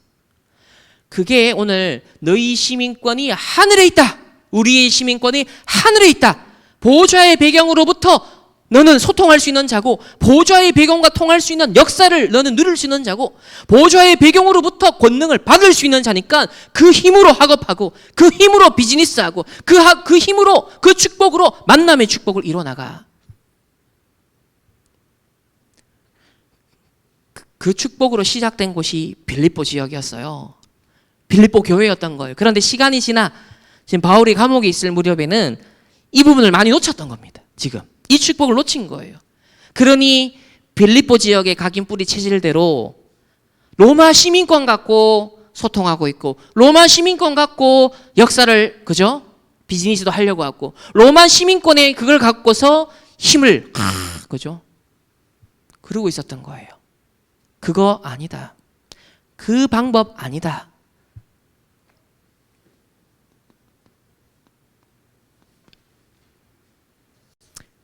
그게 오늘 너희 시민권이 하늘에 있다. 우리의 시민권이 하늘에 있다. 보좌의 배경으로부터 너는 소통할 수 있는 자고, 보좌의 배경과 통할 수 있는 역사를 너는 누릴 수 있는 자고, 보좌의 배경으로부터 권능을 받을 수 있는 자니까 그 힘으로 학업하고, 그 힘으로 비즈니스하고, 그 힘으로, 그 축복으로 만남의 축복을 이뤄나가. 그 축복으로 시작된 곳이 빌립보 지역이었어요. 빌립보 교회였던 거예요. 그런데 시간이 지나 지금 바울이 감옥에 있을 무렵에는 이 부분을 많이 놓쳤던 겁니다. 지금 이 축복을 놓친 거예요. 그러니 빌립보 지역의 각인 뿌리 체질대로 로마 시민권 갖고 소통하고 있고, 로마 시민권 갖고 역사를, 그죠? 비즈니스도 하려고 하고, 로마 시민권에 그걸 갖고서 힘을 그죠? 그러고 있었던 거예요. 그거 아니다. 그 방법 아니다.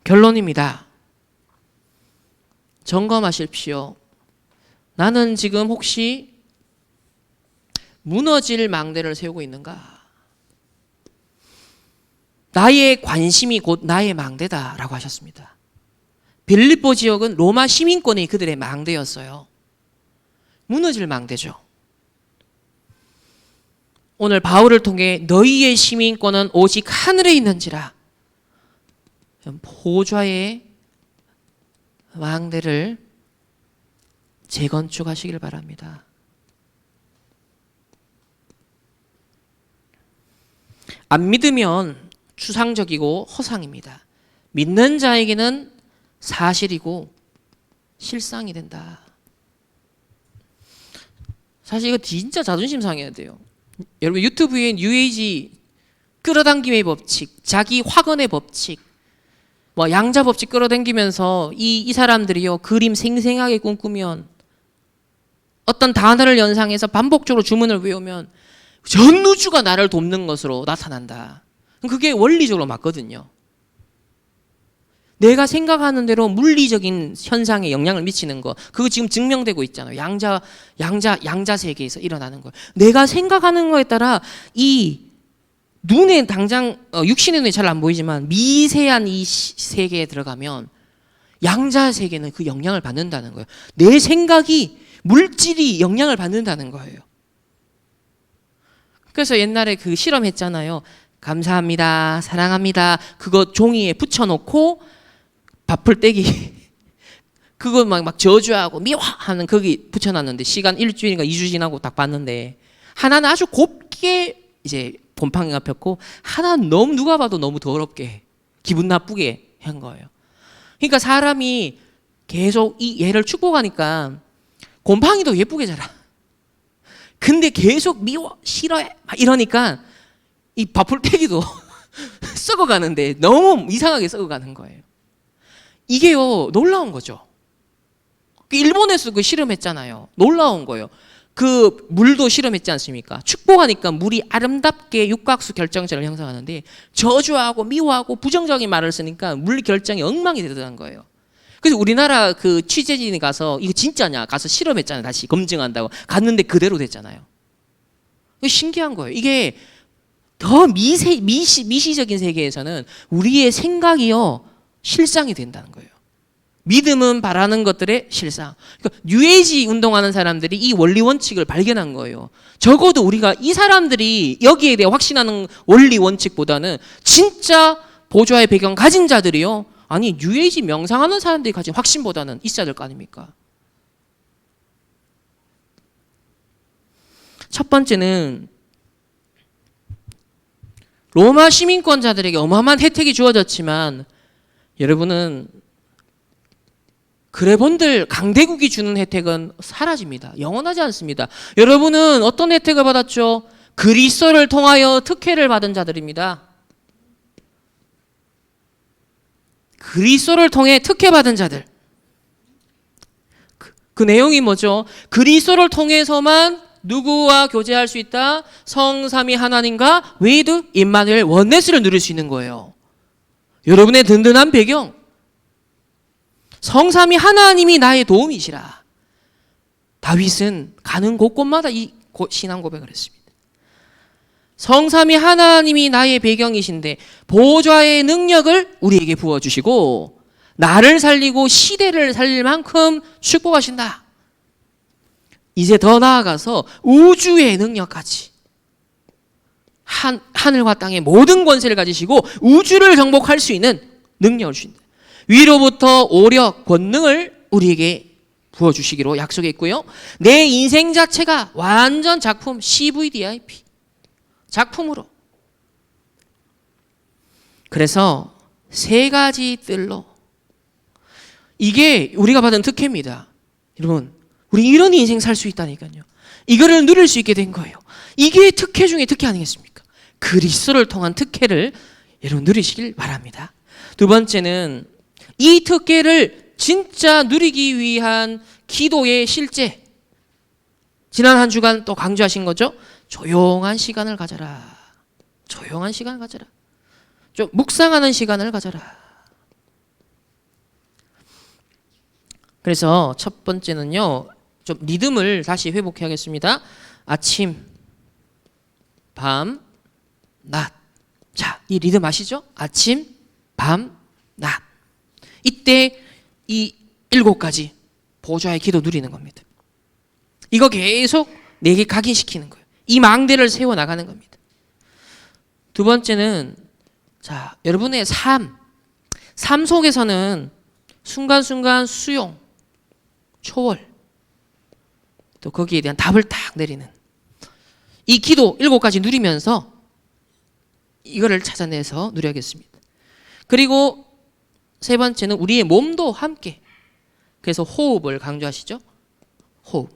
결론입니다. 점검하십시오. 나는 지금 혹시 무너질 망대를 세우고 있는가? 나의 관심이 곧 나의 망대다라고 하셨습니다. 빌립보 지역은 로마 시민권이 그들의 망대였어요. 무너질 망대죠. 오늘 바울을 통해 너희의 시민권은 오직 하늘에 있는지라, 보좌의 망대를 재건축하시길 바랍니다. 안 믿으면 추상적이고 허상입니다. 믿는 자에게는 사실이고 실상이 된다. 사실 이거 진짜 자존심 상해야 돼요. 여러분 유튜브에 뉴에이지 끌어당김의 법칙, 자기 확언의 법칙, 뭐 양자 법칙 끌어당기면서 이 사람들이요 그림 생생하게 꿈꾸면 어떤 단어를 연상해서 반복적으로 주문을 외우면 전 우주가 나를 돕는 것으로 나타난다. 그게 원리적으로 맞거든요. 내가 생각하는 대로 물리적인 현상에 영향을 미치는 거, 그거 지금 증명되고 있잖아요. 양자 세계에서 일어나는 거. 내가 생각하는 거에 따라 이 눈에 당장 육신의 눈에 잘 안 보이지만 미세한 이 세계에 들어가면 양자 세계는 그 영향을 받는다는 거예요. 내 생각이 물질이 영향을 받는다는 거예요. 그래서 옛날에 그 실험했잖아요. 감사합니다, 사랑합니다. 그거 종이에 붙여놓고 밥풀떼기 그거 막 저주하고 미워하는 거기 붙여놨는데 시간 일주일인가 2주 지나고 딱 봤는데 하나는 아주 곱게 이제 곰팡이가 폈고 하나는 너무 누가 봐도 너무 더럽게 기분 나쁘게 한 거예요. 그러니까 사람이 계속 이 얘를 축복하니까 곰팡이도 예쁘게 자라. 근데 계속 미워 싫어해 막 이러니까 이 밥풀떼기도 썩어가는데 너무 이상하게 썩어가는 거예요. 이게요 놀라운 거죠. 일본에서 그 실험했잖아요. 놀라운 거예요. 그 물도 실험했지 않습니까? 축복하니까 물이 아름답게 육각수 결정체를 형성하는데 저주하고 미워하고 부정적인 말을 쓰니까 물 결정이 엉망이 되더라는 거예요. 그래서 우리나라 그 취재진이 가서 이거 진짜냐 가서 실험했잖아요. 다시 검증한다고 갔는데 그대로 됐잖아요. 신기한 거예요. 이게 더 미시적인 세계에서는 우리의 생각이요 실상이 된다는 거예요. 믿음은 바라는 것들의 실상. 그러니까 뉴에이지 운동하는 사람들이 이 원리 원칙을 발견한 거예요. 적어도 우리가 이 사람들이 여기에 대해 확신하는 원리 원칙보다는 진짜 보좌의 배경 가진 자들이요. 아니 뉴에이지 명상하는 사람들이 가진 확신보다는 있어야 될 거 아닙니까? 첫 번째는 로마 시민권자들에게 어마어마한 혜택이 주어졌지만 여러분은 그레본들 강대국이 주는 혜택은 사라집니다. 영원하지 않습니다. 여러분은 어떤 혜택을 받았죠? 그리스도를 통하여 특혜를 받은 자들입니다. 그리스도를 통해 특혜받은 자들. 그 내용이 뭐죠? 그리스도를 통해서만 누구와 교제할 수 있다? 성삼위 하나님과 with 임마누엘 원네스를 누릴 수 있는 거예요. 여러분의 든든한 배경. 성삼위 하나님이 나의 도움이시라. 다윗은 가는 곳곳마다 이 신앙 고백을 했습니다. 성삼위 하나님이 나의 배경이신데 보좌의 능력을 우리에게 부어주시고 나를 살리고 시대를 살릴 만큼 축복하신다. 이제 더 나아가서 우주의 능력까지 하늘과 땅의 모든 권세를 가지시고 우주를 정복할 수 있는 능력을 주신다. 위로부터 오력, 권능을 우리에게 부어주시기로 약속했고요. 내 인생 자체가 완전 작품 CVDIP 작품으로. 그래서 세 가지 뜰로 이게 우리가 받은 특혜입니다. 여러분 우리 이런 인생 살 수 있다니까요. 이거를 누릴 수 있게 된 거예요. 이게 특혜 중에 특혜 아니겠습니까? 그리스도를 통한 특혜를 여러분 누리시길 바랍니다. 두 번째는 이 특혜를 진짜 누리기 위한 기도의 실제. 지난 한 주간 또 강조하신 거죠. 조용한 시간을 가져라. 조용한 시간을 가져라. 좀 묵상하는 시간을 가져라. 그래서 첫 번째는요. 좀 리듬을 다시 회복해야겠습니다. 아침, 밤, 낮. 자, 이 리듬 아시죠? 아침, 밤, 낮. 이때 이 7가지 보좌의 기도 누리는 겁니다. 이거 계속 내게 각인시키는 거예요. 이 망대를 세워나가는 겁니다. 두 번째는 자, 여러분의 삶 속에서는 순간순간 수용, 초월, 또 거기에 대한 답을 딱 내리는 이 기도 7가지 누리면서 이거를 찾아내서 누려야겠습니다. 그리고 세 번째는 우리의 몸도 함께. 그래서 호흡을 강조하시죠. 호흡.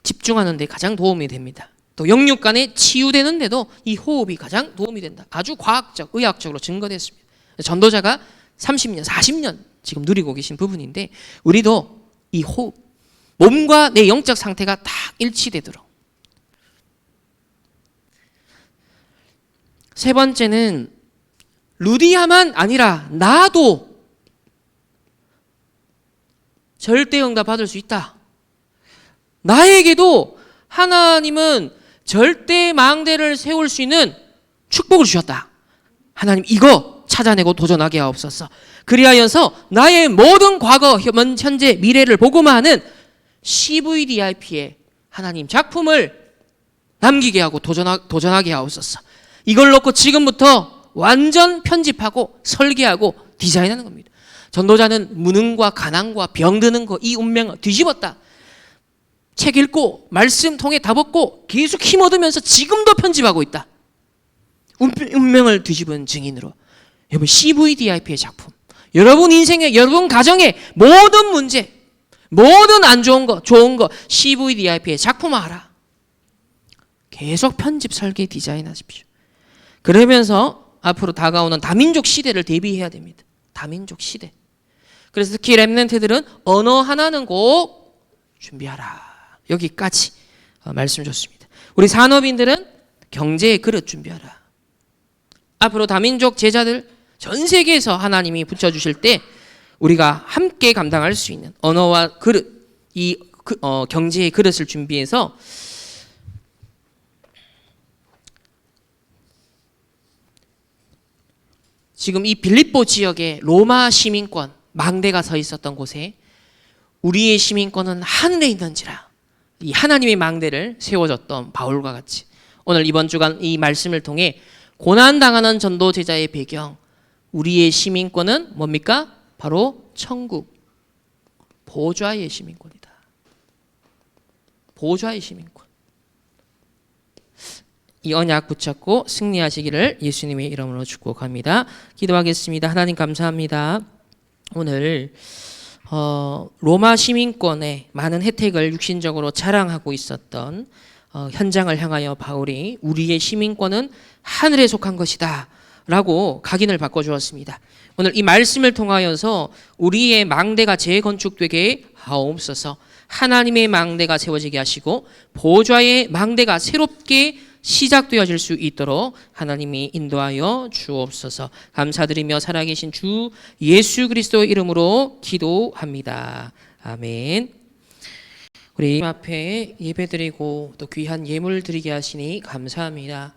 집중하는 데 가장 도움이 됩니다. 또 영육간에 치유되는 데도 이 호흡이 가장 도움이 된다. 아주 과학적, 의학적으로 증거됐습니다. 전도자가 30년, 40년 지금 누리고 계신 부분인데 우리도 이 호흡, 몸과 내 영적 상태가 딱 일치되도록. 세 번째는 루디아만 아니라 나도 절대 응답 받을 수 있다. 나에게도 하나님은 절대 망대를 세울 수 있는 축복을 주셨다. 하나님 이거 찾아내고 도전하게 하옵소서. 그리하여서 나의 모든 과거, 현재, 미래를 보고만 하는 CVDIP의 하나님 작품을 남기게 하고 도전하게 하옵소서. 이걸 놓고 지금부터 완전 편집하고 설계하고 디자인하는 겁니다. 전도자는 무능과 가난과 병드는 거, 이 운명을 뒤집었다. 책 읽고 말씀 통해 답 얻고 계속 힘 얻으면서 지금도 편집하고 있다. 운명을 뒤집은 증인으로. 여러분 CVDIP의 작품, 여러분 인생의, 여러분 가정의 모든 문제, 모든 안 좋은 거, 좋은 거 CVDIP의 작품화하라. 계속 편집, 설계, 디자인하십시오. 그러면서 앞으로 다가오는 다민족 시대를 대비해야 됩니다. 다민족 시대. 그래서 특히 렘넌트들은 언어 하나는 꼭 준비하라. 여기까지 말씀 줬습니다. 우리 산업인들은 경제의 그릇 준비하라. 앞으로 다민족 제자들 전 세계에서 하나님이 붙여주실 때 우리가 함께 감당할 수 있는 언어와 그릇, 경제의 그릇을 준비해서 지금 이 빌립보 지역에 로마 시민권 망대가 서 있었던 곳에 우리의 시민권은 하늘에 있는지라, 이 하나님의 망대를 세워줬던 바울과 같이 오늘 이번 주간 이 말씀을 통해 고난당하는 전도 제자의 배경, 우리의 시민권은 뭡니까? 바로 천국 보좌의 시민권이다. 보좌의 시민권. 이 언약 붙잡고 승리하시기를 예수님의 이름으로 축복합니다. 기도하겠습니다. 하나님 감사합니다. 오늘 로마 시민권의 많은 혜택을 육신적으로 자랑하고 있었던 현장을 향하여 바울이 우리의 시민권은 하늘에 속한 것이다 라고 각인을 바꿔주었습니다. 오늘 이 말씀을 통하여서 우리의 망대가 재건축되게 하옵소서. 하나님의 망대가 세워지게 하시고 보좌의 망대가 새롭게 시작되어질 수 있도록 하나님이 인도하여 주옵소서. 감사드리며 살아계신 주 예수 그리스도의 이름으로 기도합니다. 아멘. 우리 앞에 예배드리고 또 귀한 예물 드리게 하시니 감사합니다.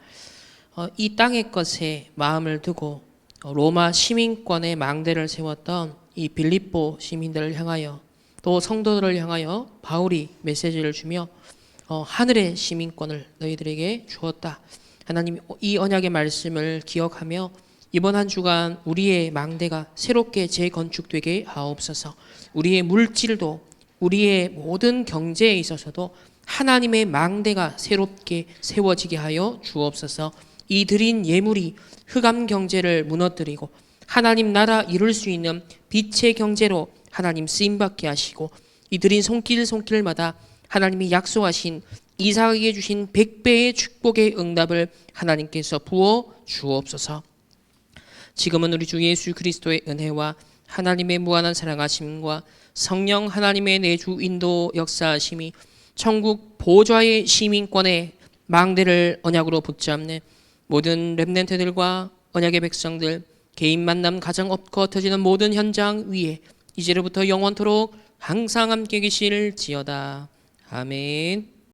이 땅의 것에 마음을 두고 로마 시민권의 망대를 세웠던 이 빌립보 시민들을 향하여 또 성도들을 향하여 바울이 메시지를 주며 하늘의 시민권을 너희들에게 주었다. 하나님 이 언약의 말씀을 기억하며 이번 한 주간 우리의 망대가 새롭게 재건축되게 하옵소서. 우리의 물질도 우리의 모든 경제에 있어서도 하나님의 망대가 새롭게 세워지게 하여 주옵소서. 이 드린 예물이 흑암 경제를 무너뜨리고 하나님 나라 이룰 수 있는 빛의 경제로 하나님 쓰임받게 하시고 이 드린 손길마다 하나님이 약속하신 이삭에게 주신 100배의 축복의 응답을 하나님께서 부어 주옵소서. 지금은 우리 주 예수 그리스도의 은혜와 하나님의 무한한 사랑하심과 성령 하나님의 내주 인도 역사하심이 천국 보좌의 시민권의 망대를 언약으로 붙잡는 모든 렘넌트들과 언약의 백성들, 개인 만남 가정 엎어터지는 모든 현장 위에 이제로부터 영원토록 항상 함께 계실지어다. 아멘.